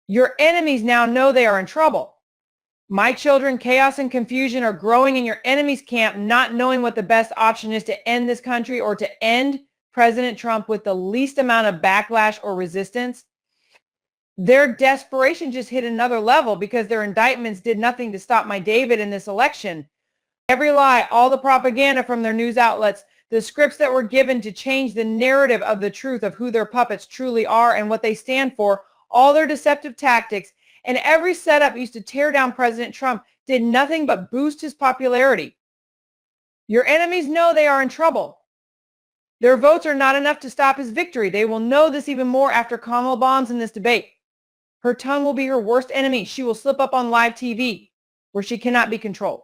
Your enemies now know they are in trouble. My children, chaos and confusion are growing in your enemy's camp, not knowing what the best option is to end this country or to end President Trump with the least amount of backlash or resistance. Their desperation just hit another level because their indictments did nothing to stop my David in this election. Every lie, all the propaganda from their news outlets, the scripts that were given to change the narrative of the truth of who their puppets truly are and what they stand for, all their deceptive tactics, and every setup used to tear down President Trump did nothing but boost his popularity. Your enemies know they are in trouble. Their votes are not enough to stop his victory. They will know this even more after Kamala bombs in this debate. Her tongue will be her worst enemy. She will slip up on live TV where she cannot be controlled.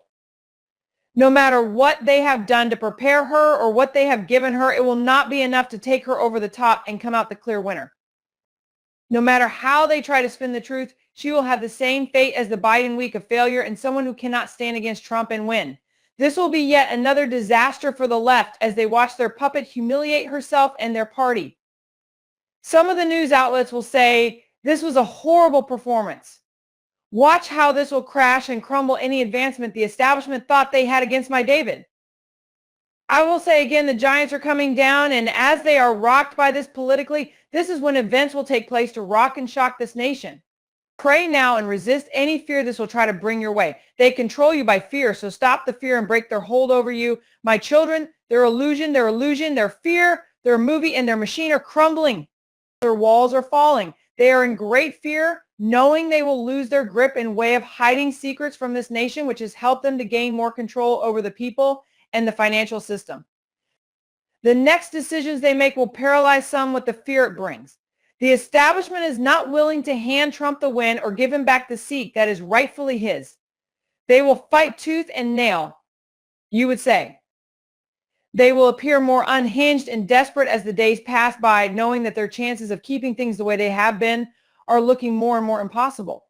No matter what they have done to prepare her or what they have given her, it will not be enough to take her over the top and come out the clear winner. No matter how they try to spin the truth, she will have the same fate as the Biden week of failure and someone who cannot stand against Trump and win. This will be yet another disaster for the left as they watch their puppet humiliate herself and their party. Some of the news outlets will say, this was a horrible performance. Watch how this will crash and crumble any advancement the establishment thought they had against my David. I will say again, the giants are coming down, and as they are rocked by this politically, this is when events will take place to rock and shock this nation. Pray now and resist any fear this will try to bring your way. They control you by fear, so stop the fear and break their hold over you. My children, their illusion, their fear, their movie, and their machine are crumbling. Their walls are falling. They are in great fear, knowing they will lose their grip in way of hiding secrets from this nation, which has helped them to gain more control over the people and the financial system. The next decisions they make will paralyze some with the fear it brings. The establishment is not willing to hand Trump the win or give him back the seat that is rightfully his. They will fight tooth and nail, you would say. They will appear more unhinged and desperate as the days pass by, knowing that their chances of keeping things the way they have been are looking more and more impossible.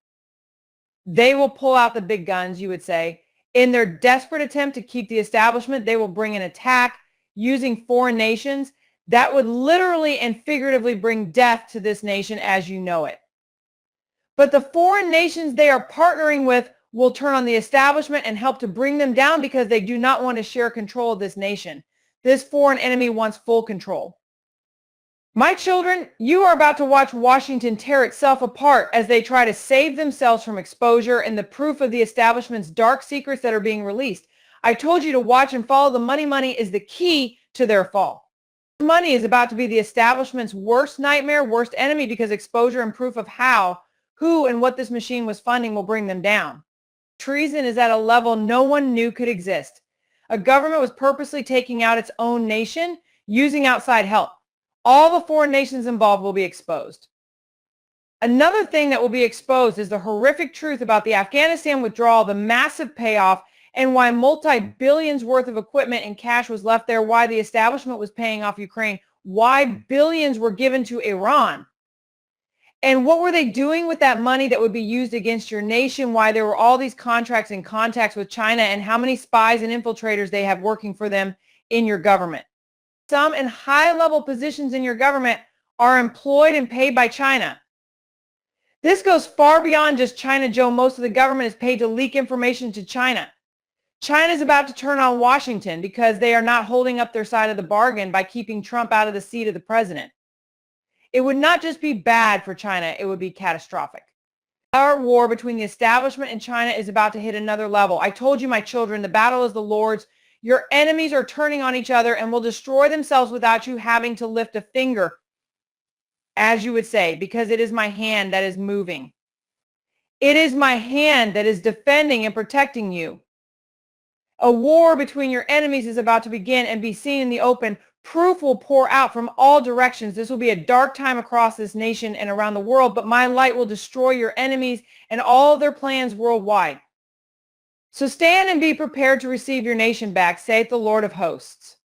They will pull out the big guns, you would say. In their desperate attempt to keep the establishment, they will bring an attack using foreign nations that would literally and figuratively bring death to this nation as you know it. But the foreign nations they are partnering with will turn on the establishment and help to bring them down because they do not want to share control of this nation. This foreign enemy wants full control. My children, you are about to watch Washington tear itself apart as they try to save themselves from exposure and the proof of the establishment's dark secrets that are being released. I told you to watch and follow the money. Money is the key to their fall. Money is about to be the establishment's worst nightmare, worst enemy, because exposure and proof of how, who, and what this machine was funding will bring them down. Treason is at a level no one knew could exist. A government was purposely taking out its own nation using outside help. All the foreign nations involved will be exposed. Another thing that will be exposed is the horrific truth about the Afghanistan withdrawal, the massive payoff, and why multi-billions worth of equipment and cash was left there, why the establishment was paying off Ukraine, why billions were given to Iran. And what were they doing with that money that would be used against your nation, why there were all these contracts and contacts with China, and how many spies and infiltrators they have working for them in your government. Some in high-level positions in your government are employed and paid by China. This goes far beyond just China Joe. Most of the government is paid to leak information to China. China is about to turn on Washington because they are not holding up their side of the bargain by keeping Trump out of the seat of the president. It would not just be bad for China, it would be catastrophic. Our war between the establishment and China is about to hit another level. I told you, my children, the battle is the Lord's. Your enemies are turning on each other and will destroy themselves without you having to lift a finger, as you would say, because it is my hand that is moving. It is my hand that is defending and protecting you. A war between your enemies is about to begin and be seen in the open. Proof will pour out from all directions. This will be a dark time across this nation and around the world, but my light will destroy your enemies and all their plans worldwide. So stand and be prepared to receive your nation back, saith the Lord of hosts.